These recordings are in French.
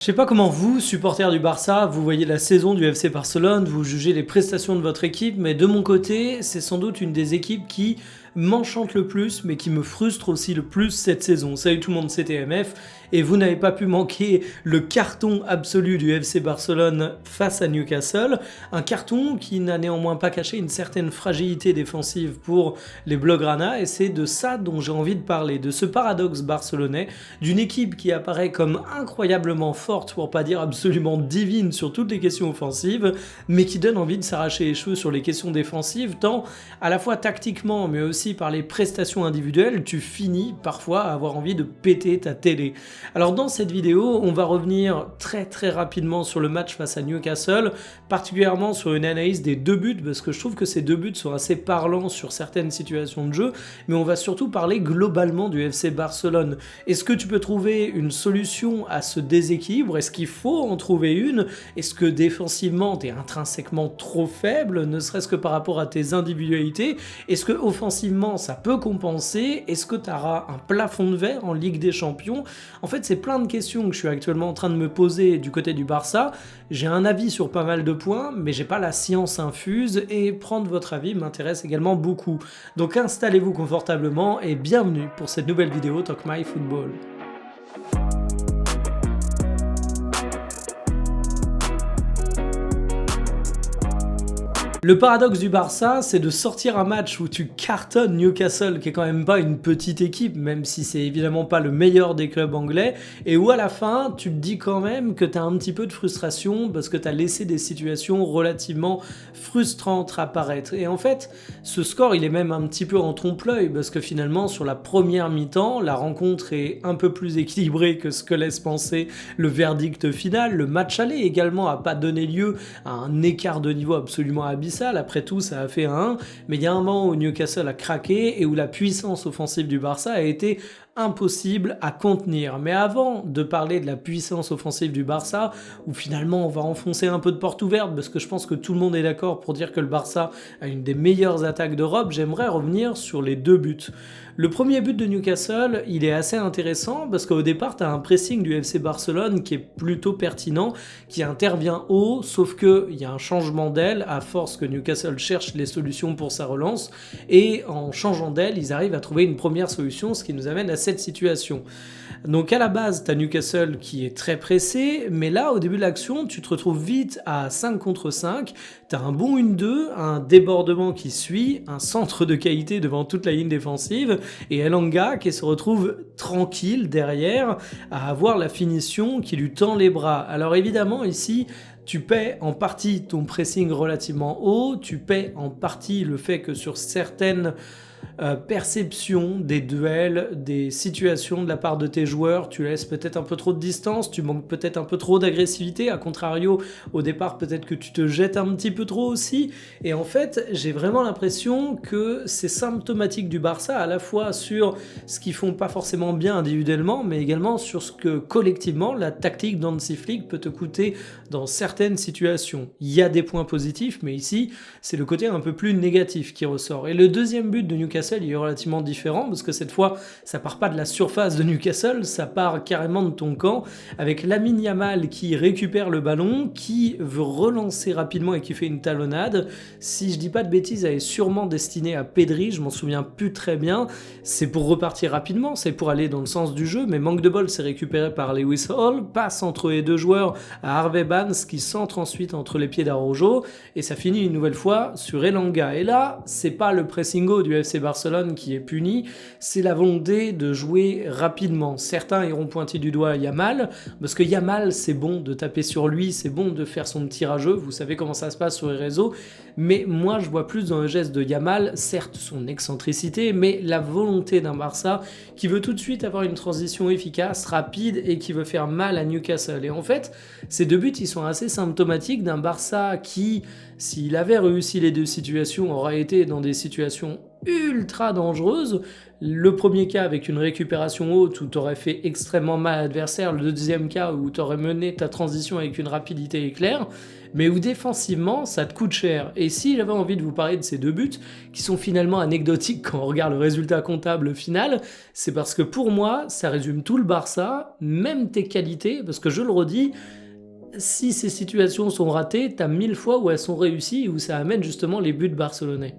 Je sais pas comment vous, supporters du Barça, vous voyez la saison du FC Barcelone, vous jugez les prestations de votre équipe, mais de mon côté, c'est sans doute une des équipes qui m'enchante le plus, mais qui me frustre aussi le plus cette saison. Salut tout le monde, c'est TMF, et vous n'avez pas pu manquer le carton absolu du FC Barcelone face à Newcastle, un carton qui n'a néanmoins pas caché une certaine fragilité défensive pour les Blaugrana, et c'est de ça dont j'ai envie de parler, de ce paradoxe barcelonais, d'une équipe qui apparaît comme incroyablement forte, pour pas dire absolument divine sur toutes les questions offensives, mais qui donne envie de s'arracher les cheveux sur les questions défensives, tant à la fois tactiquement, mais aussi par les prestations individuelles, tu finis parfois à avoir envie de péter ta télé. Alors dans cette vidéo, on va revenir très rapidement sur le match face à Newcastle, particulièrement sur une analyse des deux buts, parce que je trouve que ces deux buts sont assez parlants sur certaines situations de jeu, mais on va surtout parler globalement du FC Barcelone. Est-ce que tu peux trouver une solution à ce déséquilibre? Est-ce qu'il faut en trouver une? Est-ce que défensivement, tu es intrinsèquement trop faible, ne serait-ce que par rapport à tes individualités? Est-ce que offensivement, ça peut compenser? Est-ce que tu auras un plafond de verre en Ligue des Champions? En fait, c'est plein de questions que je suis actuellement en train de me poser du côté du Barça. J'ai un avis sur pas mal de points, mais j'ai pas la science infuse, et prendre votre avis m'intéresse également beaucoup. Donc installez-vous confortablement et bienvenue pour cette nouvelle vidéo Talk My Football. Le paradoxe du Barça, c'est de sortir un match où tu cartonnes Newcastle, qui est quand même pas une petite équipe, même si c'est évidemment pas le meilleur des clubs anglais, et où à la fin, tu te dis quand même que tu as un petit peu de frustration parce que tu as laissé des situations relativement frustrantes apparaître. Et en fait, ce score, il est même un petit peu en trompe-l'œil, parce que finalement, sur la première mi-temps, la rencontre est un peu plus équilibrée que ce que laisse penser le verdict final. Le match aller également a pas donné lieu à un écart de niveau absolument abyssal. Après tout, ça a fait un 1, mais il y a un moment où Newcastle a craqué et où la puissance offensive du Barça a été impossible à contenir. Mais avant de parler de la puissance offensive du Barça, où finalement on va enfoncer un peu de porte ouverte, parce que je pense que tout le monde est d'accord pour dire que le Barça a une des meilleures attaques d'Europe, j'aimerais revenir sur les deux buts. Le premier but de Newcastle, il est assez intéressant parce qu'au départ, tu as un pressing du FC Barcelone qui est plutôt pertinent, qui intervient haut, sauf qu'il y a un changement d'aile à force que Newcastle cherche les solutions pour sa relance, et en changeant d'aile, ils arrivent à trouver une première solution, ce qui nous amène à cette situation. Donc à la base, tu as Newcastle qui est très pressé, mais là, au début de l'action, tu te retrouves vite à 5 contre 5, tu as un bon 1-2, un débordement qui suit, un centre de qualité devant toute la ligne défensive, et Elanga qui se retrouve tranquille derrière à avoir la finition qui lui tend les bras. Alors évidemment ici, tu paies en partie ton pressing relativement haut, tu paies en partie le fait que sur certaines perception des duels, des situations de la part de tes joueurs, tu laisses peut-être un peu trop de distance, tu manques peut-être un peu trop d'agressivité, à contrario, au départ peut-être que tu te jettes un petit peu trop aussi, et en fait j'ai vraiment l'impression que c'est symptomatique du Barça, à la fois sur ce qu'ils font pas forcément bien individuellement, mais également sur ce que collectivement la tactique d'Hansi Flick peut te coûter dans certaines situations. Il y a des points positifs, mais ici c'est le côté un peu plus négatif qui ressort. Et le deuxième but de Newcastle, il est relativement différent, parce que cette fois ça part pas de la surface de Newcastle, ça part carrément de ton camp, avec Lamine Yamal qui récupère le ballon, qui veut relancer rapidement et qui fait une talonnade. Si je dis pas de bêtises, elle est sûrement destinée à Pedri, je m'en souviens plus très bien. C'est pour repartir rapidement, c'est pour aller dans le sens du jeu, mais manque de bol, c'est récupéré par Lewis Hall, passe entre les deux joueurs à Harvey Barnes qui centre ensuite entre les pieds d'Araujo, et ça finit une nouvelle fois sur Elanga. Et là, c'est pas le pressing haut du FC Barcelone qui est puni, c'est la volonté de jouer rapidement. Certains iront pointer du doigt Yamal, parce que Yamal, c'est bon de taper sur lui, c'est bon de faire son petit rageux, vous savez comment ça se passe sur les réseaux, mais moi je vois plus dans le geste de Yamal, certes son excentricité, mais la volonté d'un Barça qui veut tout de suite avoir une transition efficace, rapide, et qui veut faire mal à Newcastle. Et en fait, ces deux buts, ils sont assez symptomatiques d'un Barça qui, s'il avait réussi les deux situations, aurait été dans des situations ultra dangereuses. Le premier cas avec une récupération haute où tu aurais fait extrêmement mal à l'adversaire, le deuxième cas où tu aurais mené ta transition avec une rapidité éclair, mais où défensivement ça te coûte cher. Et si j'avais envie de vous parler de ces deux buts, qui sont finalement anecdotiques quand on regarde le résultat comptable final, c'est parce que pour moi ça résume tout le Barça, même tes qualités, parce que je le redis, si ces situations sont ratées, t'as 1000 fois où elles sont réussies et où ça amène justement les buts barcelonais.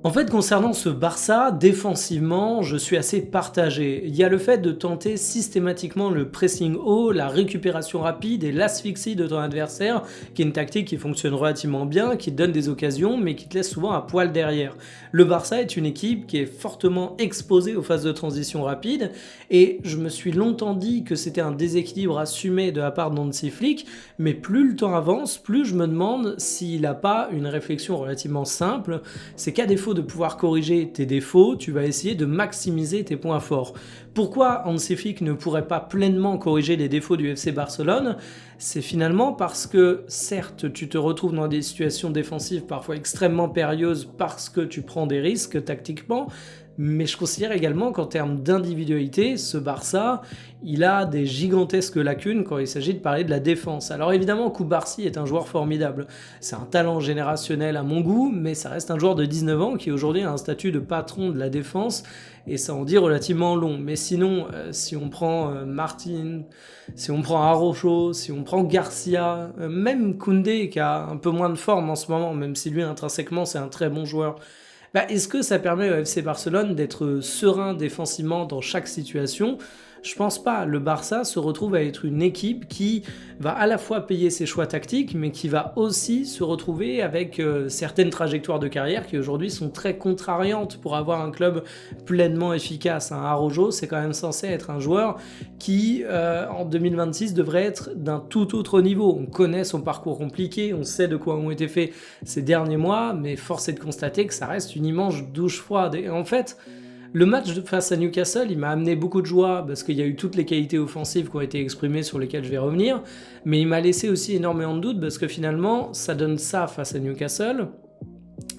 En fait, concernant ce Barça, défensivement, je suis assez partagé. Il y a le fait de tenter systématiquement le pressing haut, la récupération rapide et l'asphyxie de ton adversaire, qui est une tactique qui fonctionne relativement bien, qui te donne des occasions, mais qui te laisse souvent à poil derrière. Le Barça est une équipe qui est fortement exposée aux phases de transition rapide, et je me suis longtemps dit que c'était un déséquilibre assumé de la part d'Hansi Flick, mais plus le temps avance, plus je me demande s'il n'a pas une réflexion relativement simple, c'est qu'à défaut de pouvoir corriger tes défauts, tu vas essayer de maximiser tes points forts. Pourquoi Hansi Flick ne pourrait pas pleinement corriger les défauts du FC Barcelone? C'est finalement parce que, certes, tu te retrouves dans des situations défensives parfois extrêmement périlleuses parce que tu prends des risques tactiquement, mais je considère également qu'en termes d'individualité, ce Barça, il a des gigantesques lacunes quand il s'agit de parler de la défense. Alors évidemment, Koubarsi est un joueur formidable. C'est un talent générationnel à mon goût, mais ça reste un joueur de 19 ans qui aujourd'hui a un statut de patron de la défense, et ça en dit relativement long. Mais sinon, si on prend Martin, si on prend Araujo, si on prend Garcia, même Koundé qui a un peu moins de forme en ce moment, même si lui intrinsèquement c'est un très bon joueur, est-ce que ça permet au FC Barcelone d'être serein défensivement dans chaque situation? Je pense pas. Le Barça se retrouve à être une équipe qui va à la fois payer ses choix tactiques, mais qui va aussi se retrouver avec certaines trajectoires de carrière qui aujourd'hui sont très contrariantes pour avoir un club pleinement efficace. Un Araujo, c'est quand même censé être un joueur qui, en 2026, devrait être d'un tout autre niveau. On connaît son parcours compliqué, on sait de quoi ont été faits ces derniers mois, mais force est de constater que ça reste une immense douche froide. Et en fait, le match face à Newcastle, il m'a amené beaucoup de joie parce qu'il y a eu toutes les qualités offensives qui ont été exprimées sur lesquelles je vais revenir, mais il m'a laissé aussi énormément de doutes parce que finalement, ça donne ça face à Newcastle.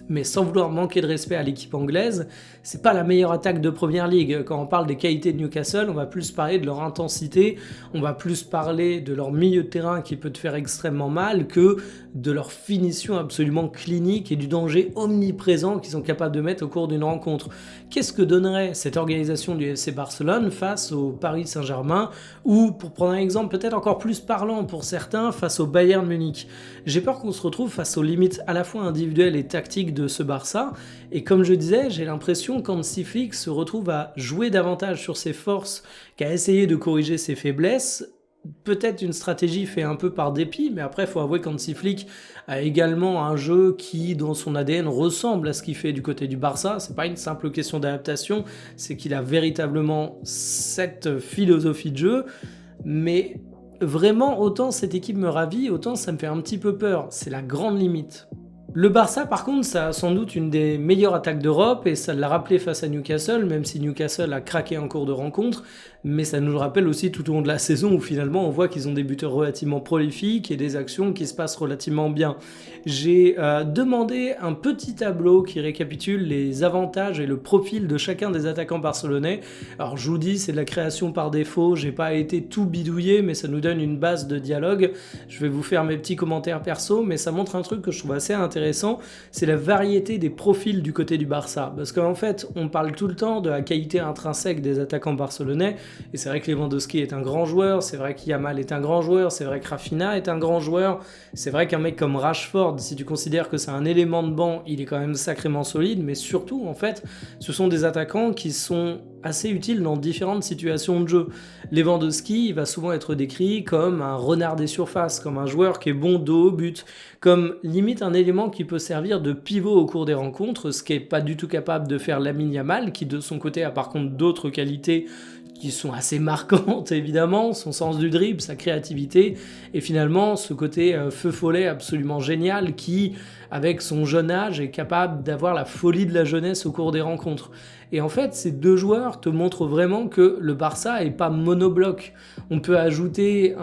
Mais sans vouloir manquer de respect à l'équipe anglaise, c'est pas la meilleure attaque de Première Ligue. Quand on parle des qualités de Newcastle, on va plus parler de leur intensité, on va plus parler de leur milieu de terrain qui peut te faire extrêmement mal que de leur finition absolument clinique et du danger omniprésent qu'ils sont capables de mettre au cours d'une rencontre. Qu'est-ce que donnerait cette organisation du FC Barcelone face au Paris Saint-Germain ou, pour prendre un exemple peut-être encore plus parlant pour certains, face au Bayern Munich? J'ai peur qu'on se retrouve face aux limites à la fois individuelles et tactiques de ce Barça, et comme je disais, j'ai l'impression qu'Hansi Flick se retrouve à jouer davantage sur ses forces qu'à essayer de corriger ses faiblesses. Peut-être une stratégie fait un peu par dépit, mais après il faut avouer qu'Hansi Flick a également un jeu qui, dans son ADN, ressemble à ce qu'il fait du côté du Barça. C'est pas une simple question d'adaptation, c'est qu'il a véritablement cette philosophie de jeu, mais vraiment, autant cette équipe me ravit, autant ça me fait un petit peu peur. C'est la grande limite. Le Barça, par contre, ça a sans doute une des meilleures attaques d'Europe et ça l'a rappelé face à Newcastle, même si Newcastle a craqué en cours de rencontre, mais ça nous le rappelle aussi tout au long de la saison où finalement on voit qu'ils ont des buteurs relativement prolifiques et des actions qui se passent relativement bien. J'ai demandé un petit tableau qui récapitule les avantages et le profil de chacun des attaquants barcelonais. Alors je vous dis, c'est de la création par défaut, j'ai pas été tout bidouillé, mais ça nous donne une base de dialogue. Je vais vous faire mes petits commentaires perso, mais ça montre un truc que je trouve assez intéressant, c'est la variété des profils du côté du Barça. Parce qu'en fait, on parle tout le temps de la qualité intrinsèque des attaquants barcelonais, et c'est vrai que Lewandowski est un grand joueur, c'est vrai qu'Yamal est un grand joueur, c'est vrai que Rafinha est un grand joueur, c'est vrai qu'un mec comme Rashford, si tu considères que c'est un élément de banc, il est quand même sacrément solide, mais surtout, en fait, ce sont des attaquants qui sont assez utiles dans différentes situations de jeu. Lewandowski, il va souvent être décrit comme un renard des surfaces, comme un joueur qui est bon dos au but, comme limite un élément qui peut servir de pivot au cours des rencontres, ce qui n'est pas du tout capable de faire Lamine Yamal, qui de son côté a par contre d'autres qualités qui sont assez marquantes évidemment, son sens du dribble, sa créativité, et finalement ce côté feu follet absolument génial qui, avec son jeune âge, est capable d'avoir la folie de la jeunesse au cours des rencontres. Et en fait, ces deux joueurs te montrent vraiment que le Barça est pas monobloc. On peut ajouter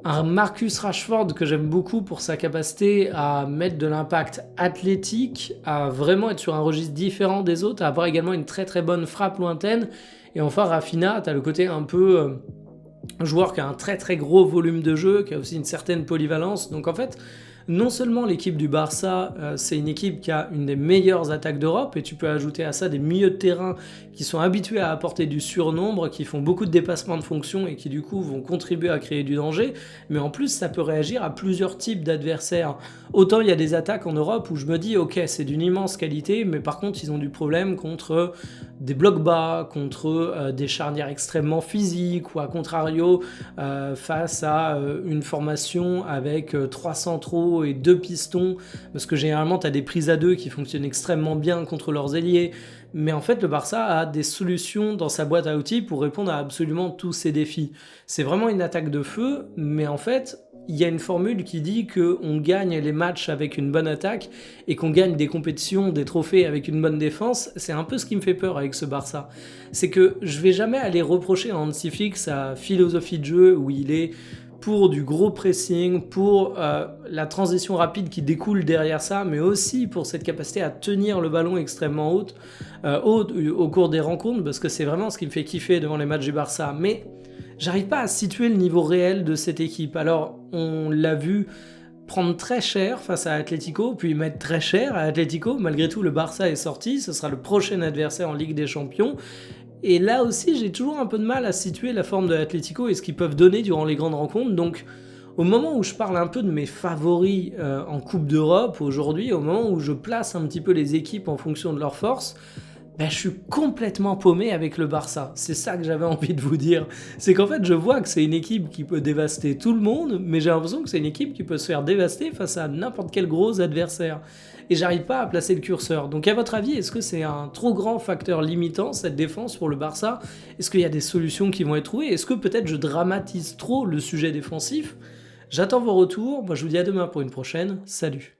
Un Marcus Rashford que j'aime beaucoup pour sa capacité à mettre de l'impact athlétique, à vraiment être sur un registre différent des autres, à avoir également une très très bonne frappe lointaine. Et enfin Rafinha, tu as le côté un peu joueur qui a un très très gros volume de jeu, qui a aussi une certaine polyvalence. Donc en fait, non seulement l'équipe du Barça, c'est une équipe qui a une des meilleures attaques d'Europe, et tu peux ajouter à ça des milieux de terrain qui sont habitués à apporter du surnombre, qui font beaucoup de dépassements de fonction et qui du coup vont contribuer à créer du danger, mais en plus ça peut réagir à plusieurs types d'adversaires. Autant il y a des attaques en Europe où je me dis ok c'est d'une immense qualité, mais par contre ils ont du problème contre des blocs bas, contre des charnières extrêmement physiques, ou à contrario face à une formation avec 3 centraux et 2 pistons, parce que généralement tu as des prises à 2 qui fonctionnent extrêmement bien contre leurs ailiers, mais en fait le Barça a des solutions dans sa boîte à outils pour répondre à absolument tous ces défis. C'est vraiment une attaque de feu, mais en fait il y a une formule qui dit qu'on gagne les matchs avec une bonne attaque et qu'on gagne des compétitions, des trophées avec une bonne défense. C'est un peu ce qui me fait peur avec ce Barça. C'est que je vais jamais aller reprocher à Hansi Flick sa philosophie de jeu où il est pour du gros pressing, pour la transition rapide qui découle derrière ça, mais aussi pour cette capacité à tenir le ballon extrêmement haut au cours des rencontres, parce que c'est vraiment ce qui me fait kiffer devant les matchs du Barça. Mais j'arrive pas à situer le niveau réel de cette équipe. Alors, on l'a vu prendre très cher face à Atlético, puis mettre très cher à Atlético. Malgré tout, le Barça est sorti. Ce sera le prochain adversaire en Ligue des Champions. Et là aussi, j'ai toujours un peu de mal à situer la forme de l'Atlético et ce qu'ils peuvent donner durant les grandes rencontres. Donc, au moment où je parle un peu de mes favoris en Coupe d'Europe aujourd'hui, au moment où je place un petit peu les équipes en fonction de leurs forces, je suis complètement paumé avec le Barça. C'est ça que j'avais envie de vous dire. C'est qu'en fait, je vois que c'est une équipe qui peut dévaster tout le monde, mais j'ai l'impression que c'est une équipe qui peut se faire dévaster face à n'importe quel gros adversaire. Et j'arrive pas à placer le curseur. Donc à votre avis, est-ce que c'est un trop grand facteur limitant, cette défense pour le Barça? Est-ce qu'il y a des solutions qui vont être trouvées? Est-ce que peut-être je dramatise trop le sujet défensif? J'attends vos retours. Moi, je vous dis à demain pour une prochaine. Salut!